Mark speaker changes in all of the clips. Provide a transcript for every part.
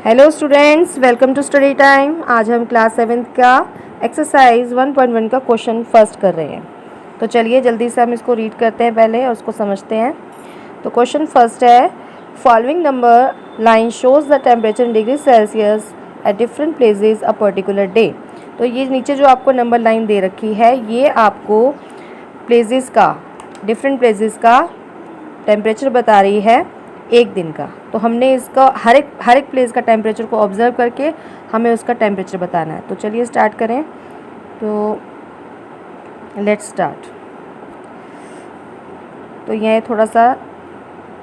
Speaker 1: Hello students, welcome to study time. आज हम class 7th का एक्सरसाइज 1.1 का क्वेश्चन फर्स्ट कर रहे हैं। तो चलिए जल्दी से हम इसको रीड करते हैं पहले और उसको समझते हैं। तो क्वेश्चन फर्स्ट है, following number line shows the temperature in degree Celsius at different places a particular day. तो ये नीचे जो आपको नंबर लाइन दे रखी है ये आपको प्लेसेस का, डिफरेंट प्लेसेस का टेम्परेचर बता रही है एक दिन का। तो हमने इसका हर एक प्लेस का टेम्परेचर को ऑब्जर्व करके हमें उसका टेम्परेचर बताना है। तो चलिए स्टार्ट करें। तो लेट्स स्टार्ट। तो यह थोड़ा सा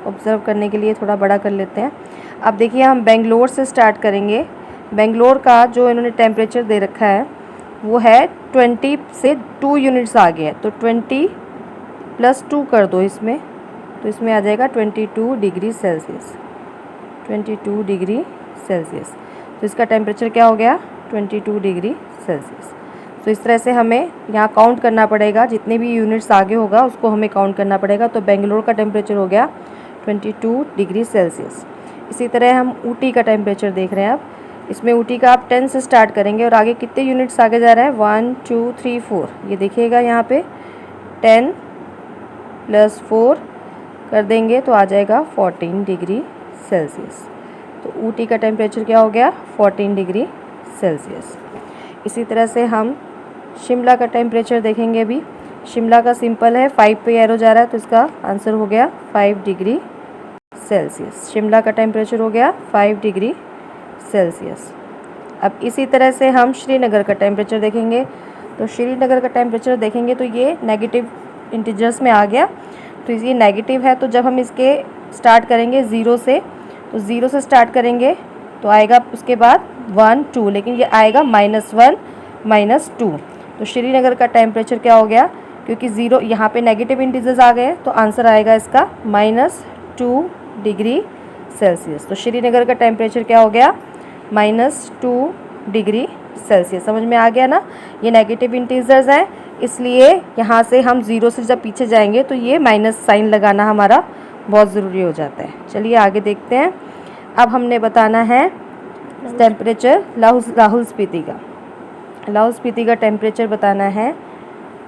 Speaker 1: ऑब्ज़र्व करने के लिए थोड़ा बड़ा कर लेते हैं। अब देखिए हम बेंगलोर से स्टार्ट करेंगे। बेंगलोर का जो इन्होंने टेम्परेचर दे रखा है वो है 20 से 2 यूनिट्स आगे है। तो 20 + 2 कर दो इसमें, तो इसमें आ जाएगा 22 डिग्री सेल्सियस। 22 degree Celsius. तो इसका टेम्परेचर क्या हो गया? 22 डिग्री सेल्सियस। तो इस तरह से हमें यहाँ काउंट करना पड़ेगा, जितने भी यूनिट्स आगे होगा उसको हमें काउंट करना पड़ेगा। तो बेंगलोर का टेम्परेचर हो गया 22 डिग्री सेल्सियस। इसी तरह हम ऊटी का टेम्परेचर देख रहे हैं। अब इसमें ऊटी का आप 10 से स्टार्ट करेंगे और आगे कितने यूनिट्स आगे जा रहा है? 1 2 3 4। ये देखिएगा यहाँ पे 10 + 4 कर देंगे तो आ जाएगा 14 डिग्री सेल्सियस। तो ऊटी का टेम्परेचर क्या हो गया? 14 डिग्री सेल्सियस। इसी तरह से हम शिमला का टेम्परेचर देखेंगे। अभी शिमला का सिंपल है, 5 पे एरो जा रहा है तो इसका आंसर हो गया 5 डिग्री सेल्सियस। शिमला का टेम्परेचर हो गया 5 डिग्री सेल्सियस। अब इसी तरह से हम श्रीनगर का टेम्परेचर देखेंगे। तो श्रीनगर का टेम्परेचर देखेंगे तो ये नेगेटिव इंटीजर्स में आ गया। तो ये नेगेटिव है, तो जब हम इसके स्टार्ट करेंगे 0 से, तो 0 से स्टार्ट करेंगे तो आएगा उसके बाद 1 2, लेकिन ये आएगा -1 -2। तो श्रीनगर का टेम्परेचर क्या हो गया? क्योंकि 0 यहाँ पे नेगेटिव इंटीजर्स आ गए तो आंसर आएगा इसका -2 डिग्री सेल्सियस। तो श्रीनगर का टेम्परेचर क्या हो गया? -2 डिग्री सेल्सियस। समझ में आ गया ना? ये नेगेटिव इंटीजर्स हैं, इसलिए यहाँ से हम 0 से जब पीछे जाएंगे तो ये माइनस साइन लगाना हमारा बहुत ज़रूरी हो जाता है। चलिए आगे देखते हैं। अब हमने बताना है टेम्परेचर लाहौल स्पीति का। लाहौल स्पीति का टेम्परेचर बताना है।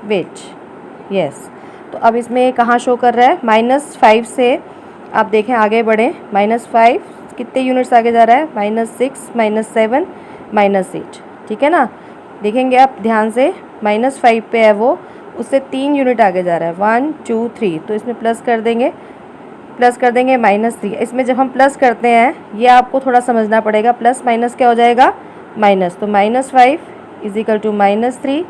Speaker 1: Wait, yes. तो अब इसमें कहाँ शो कर रहा है? -5 से आप देखें आगे बढ़ें। -5 कितने यूनिट्स आगे जा रहा है? -6 -7 -8। ठीक है ना? देखेंगे आप ध्यान से, -5 पे है वो, उससे 3 यूनिट आगे जा रहा है, 1 2 3। तो इसमें प्लस कर देंगे -3। इसमें जब हम प्लस करते हैं ये आपको थोड़ा समझना पड़ेगा। प्लस माइनस क्या हो जाएगा? माइनस। तो -5 = -3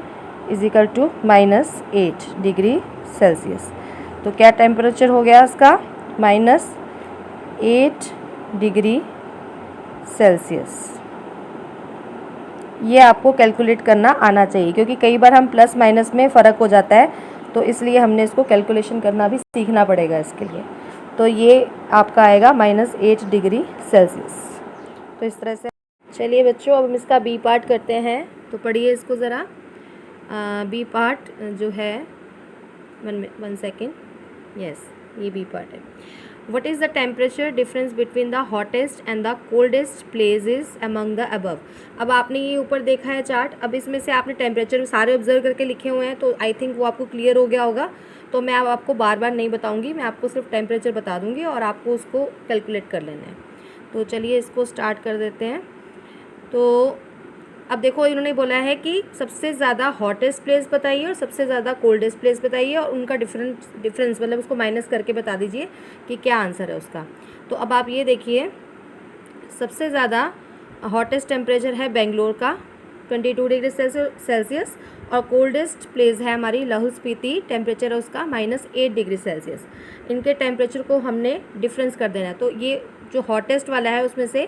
Speaker 1: = -8 डिग्री सेल्सियस। तो क्या टेम्परेचर हो गया इसका? -8 डिग्री सेल्सियस। ये आपको कैलकुलेट करना आना चाहिए, क्योंकि कई बार हम प्लस माइनस में फ़र्क हो जाता है, तो इसलिए हमने इसको कैलकुलेशन करना भी सीखना पड़ेगा इसके लिए। तो ये आपका आएगा -8 डिग्री सेल्सियस। तो इस तरह से चलिए बच्चों, अब हम इसका बी पार्ट करते हैं। तो पढ़िए इसको ज़रा। बी पार्ट जो है, 1 सेकेंड, यस, ये बी पार्ट है। What is the temperature difference between the hottest and the coldest places among the above? अब आपने ये ऊपर देखा है चार्ट। अब इसमें से आपने टेम्परेचर सारे ऑब्जर्व करके लिखे हुए हैं, तो आई थिंक वो आपको क्लियर हो गया होगा। तो मैं अब आपको बार बार नहीं बताऊंगी, मैं आपको सिर्फ टेम्परेचर बता दूंगी और आपको उसको कैलकुलेट कर लेना है। तो चलिए इसको स्टार्ट कर देते हैं। तो अब देखो, इन्होंने बोला है कि सबसे ज़्यादा हॉटेस्ट प्लेस बताइए और सबसे ज़्यादा कोल्डेस्ट प्लेस बताइए और उनका डिफरेंस मतलब उसको माइनस करके बता दीजिए कि क्या आंसर है उसका। तो अब आप ये देखिए, सबसे ज़्यादा हॉटेस्ट टेम्परेचर है बेंगलोर का 22 डिग्री सेल्सियस और कोल्डेस्ट प्लेस है हमारी लाहौल स्पीति, टेम्परेचर है उसका -8 डिग्री सेल्सियस। इनके टेम्परेचर को हमने डिफरेंस कर देना है। तो ये जो हॉटेस्ट वाला है उसमें से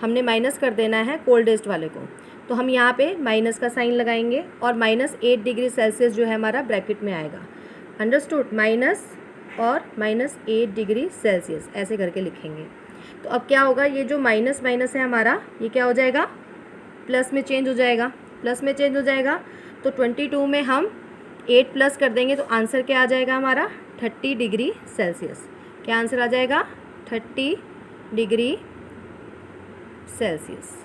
Speaker 1: हमने माइनस कर देना है कोल्डेस्ट वाले को। तो हम यहाँ पे माइनस का साइन लगाएंगे और -8 डिग्री सेल्सियस जो है हमारा ब्रैकेट में आएगा। अंडरस्टूड? माइनस और -8 डिग्री सेल्सियस ऐसे करके लिखेंगे। तो अब क्या होगा? ये जो माइनस माइनस है हमारा, ये क्या हो जाएगा? प्लस में चेंज हो जाएगा। प्लस में चेंज हो जाएगा तो 22 में हम 8 प्लस कर देंगे तो आंसर क्या आ जाएगा हमारा? 30 डिग्री सेल्सियस। क्या आंसर आ जाएगा? 30 डिग्री सेल्सियस।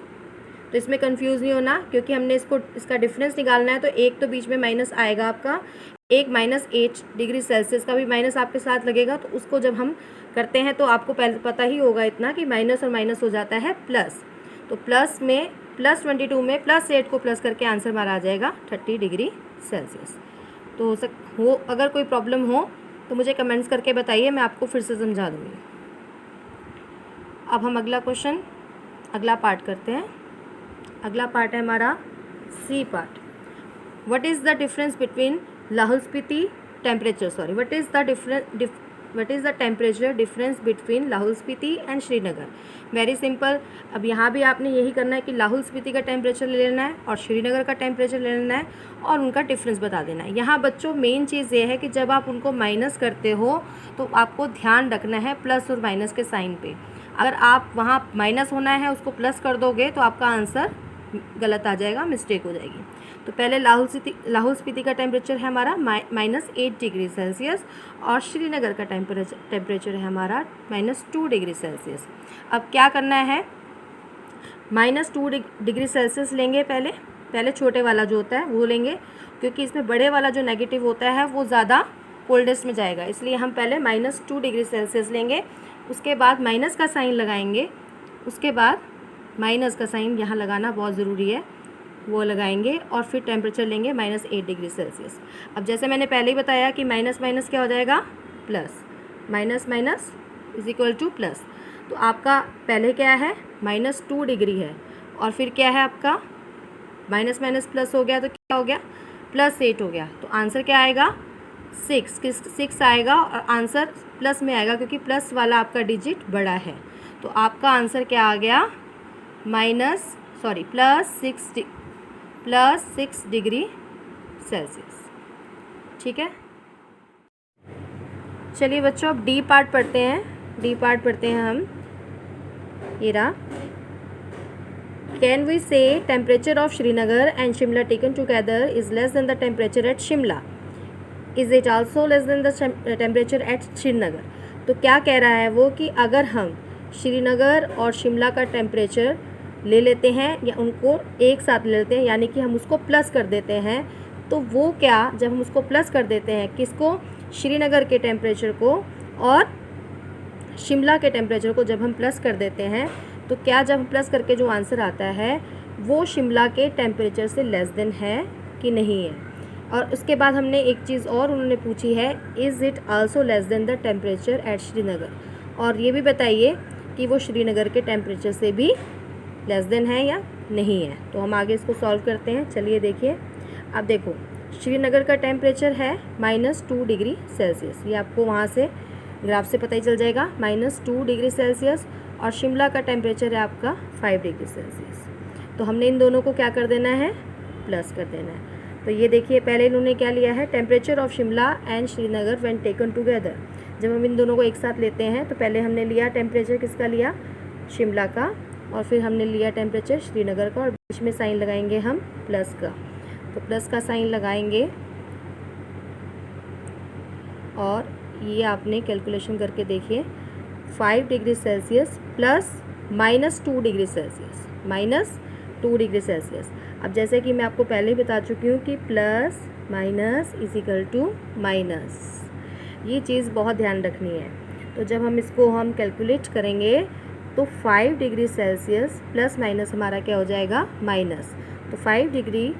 Speaker 1: तो इसमें कंफ्यूज नहीं होना, क्योंकि हमने इसका डिफरेंस निकालना है, तो एक तो बीच में माइनस आएगा आपका, एक -8 डिग्री सेल्सियस का भी माइनस आपके साथ लगेगा। तो उसको जब हम करते हैं तो आपको पहले पता ही होगा इतना कि माइनस और माइनस हो जाता है प्लस। तो प्लस में +22 में +8 को प्लस करके आंसर हमारा आ जाएगा 30 डिग्री सेल्सियस। तो अगर कोई प्रॉब्लम हो तो मुझे कमेंट्स करके बताइए, मैं आपको फिर से समझा दूँगी। अब हम अगला पार्ट करते हैं। अगला पार्ट है हमारा C part. What is the difference between Lahaul Spiti temperature what is the temperature difference between Lahaul Spiti and Srinagar. Very simple. अब यहाँ भी आपने यही करना है कि लाहौल स्पीति का टेम्परेचर ले लेना है और श्रीनगर का टेम्परेचर ले लेना है और उनका डिफरेंस बता देना है। यहाँ बच्चों मेन चीज़ ये है कि जब आप उनको माइनस करते हो तो आपको ध्यान रखना है प्लस और माइनस के साइन पे। अगर आप वहाँ माइनस होना है उसको प्लस कर दोगे तो आपका आंसर गलत आ जाएगा, मिस्टेक हो जाएगी। तो पहले लाहौल स्पीति का टेम्परेचर है हमारा -8 डिग्री सेल्सियस और श्रीनगर का टेम्परेचर है हमारा -2 डिग्री सेल्सियस। अब क्या करना है, -2 डिग्री सेल्सियस लेंगे पहले छोटे वाला जो होता है वो लेंगे, क्योंकि इसमें बड़े वाला जो नेगेटिव होता है वो ज़्यादा कोल्डेस्ट में जाएगा, इसलिए हम पहले -2 डिग्री सेल्सियस लेंगे। उसके बाद माइनस का साइन लगाएंगे, उसके बाद माइनस का साइन यहाँ लगाना बहुत ज़रूरी है, वो लगाएंगे और फिर टेम्परेचर लेंगे -8 डिग्री सेल्सियस। अब जैसे मैंने पहले ही बताया कि माइनस माइनस क्या हो जाएगा plus, minus minus is equal two plus. तो आपका पहले क्या है -2 डिग्री है और फिर क्या है आपका माइनस माइनस प्लस हो गया, तो क्या हो गया +8 हो गया। तो आंसर क्या आएगा 6 आएगा और आंसर प्लस में आएगा क्योंकि प्लस वाला आपका डिजिट बड़ा है। तो आपका आंसर क्या आ गया +6 डिग्री सेल्सियस। ठीक है, चलिए बच्चों अब डी पार्ट पढ़ते हैं हम। ये रहा, कैन वी से temperature of Srinagar and Shimla taken together is less than the temperature at Shimla, is it also less than the temperature at Srinagar. तो क्या कह रहा है वो कि अगर हम श्रीनगर और शिमला का टेम्परेचर ले लेते हैं या उनको एक साथ ले लेते हैं, यानी कि हम उसको प्लस कर देते हैं, तो वो क्या, जब हम उसको प्लस कर देते हैं किसको, श्रीनगर के टेम्परेचर को और शिमला के टेम्परेचर को जब हम प्लस कर देते हैं, तो क्या जब हम प्लस करके जो आंसर आता है वो शिमला के टेम्परेचर से लेस देन है कि नहीं है। और उसके बाद हमने एक चीज़ और उन्होंने पूछी है, is it also less than the temperature at Srinagar, और ये भी बताइए कि वो श्रीनगर के टेम्परेचर से भी लेस देन है या नहीं है। तो हम आगे इसको सॉल्व करते हैं। चलिए देखिए, अब देखो श्रीनगर का टेम्परेचर है -2 डिग्री सेल्सियस, ये आपको वहाँ से ग्राफ से पता ही चल जाएगा, -2 डिग्री सेल्सियस, और शिमला का टेम्परेचर है आपका 5 डिग्री सेल्सियस। तो हमने इन दोनों को क्या कर देना है, प्लस कर देना है। तो ये देखिए पहले इन्होंने क्या लिया है, temperature of Shimla and Srinagar when taken together. जब हम इन दोनों को एक साथ लेते हैं तो पहले हमने लिया टेम्परेचर किसका लिया, शिमला का, और फिर हमने लिया टेम्परेचर श्रीनगर का, और बीच में साइन लगाएंगे हम प्लस का। तो प्लस का साइन लगाएंगे और ये आपने कैलकुलेशन करके देखिए 5 degree Celsius plus -2 degree Celsius, -2 degree Celsius. अब जैसे कि मैं आपको पहले ही बता चुकी हूँ कि plus minus is equal to minus, ये चीज़ बहुत ध्यान रखनी है। तो जब हम इसको कैलकुलेट करेंगे तो 5 डिग्री सेल्सियस प्लस माइनस हमारा क्या हो जाएगा माइनस। तो 5 डिग्री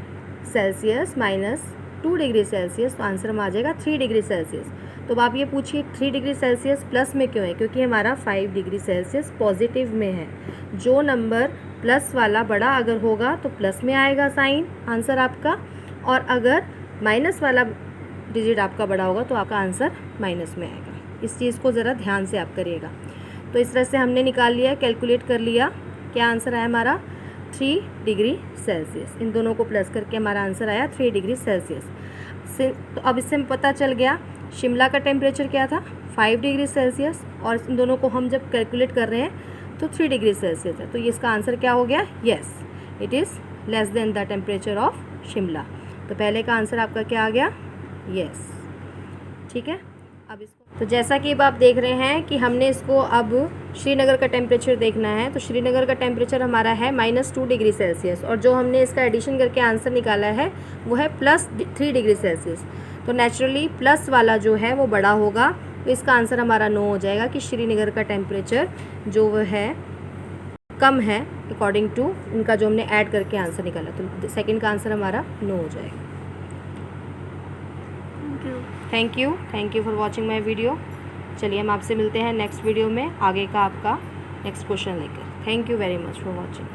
Speaker 1: सेल्सियस -2 डिग्री सेल्सियस, तो आंसर में आ जाएगा 3 डिग्री सेल्सियस। तो अब आप ये पूछिए 3 डिग्री सेल्सियस प्लस में क्यों है, क्योंकि हमारा 5 डिग्री सेल्सियस पॉजिटिव में है। जो नंबर प्लस वाला बड़ा अगर होगा तो प्लस में आएगा साइन आंसर आपका, और अगर माइनस वाला डिजिट आपका बड़ा होगा तो आपका आंसर माइनस में आएगा। इस चीज़ को ज़रा ध्यान से आप करिएगा। तो इस तरह से हमने निकाल लिया, कैलकुलेट कर लिया, क्या आंसर आया हमारा 3 डिग्री सेल्सियस। इन दोनों को प्लस करके हमारा आंसर आया 3 डिग्री सेल्सियस। तो अब इससे पता चल गया शिमला का टेम्परेचर क्या था 5 डिग्री सेल्सियस, और इन दोनों को हम जब कैलकुलेट कर रहे हैं तो 3 डिग्री सेल्सियस है। तो ये इसका आंसर क्या हो गया, yes it is less than the temperature of Shimla. तो पहले का आंसर आपका क्या आ गया, येस। ठीक है, अब इसको तो जैसा कि अब आप देख रहे हैं कि हमने इसको अब श्रीनगर का टेम्परेचर देखना है, तो श्रीनगर का टेम्परेचर हमारा है -2 डिग्री सेल्सियस, और जो हमने इसका एडिशन करके आंसर निकाला है वो है +3 डिग्री सेल्सियस। तो नेचुरली प्लस वाला जो है वो बड़ा होगा, तो इसका आंसर हमारा 9 हो जाएगा कि श्रीनगर का टेम्परेचर जो वो है कम है अकॉर्डिंग टू इनका जो हमने ऐड करके आंसर निकाला। तो सेकंड का आंसर हमारा 9 हो जाएगा। Thank you for watching my video. चलिए हम आपसे मिलते हैं नेक्स्ट वीडियो में आगे का आपका नेक्स्ट क्वेश्चन लेकर। Thank you very much for watching.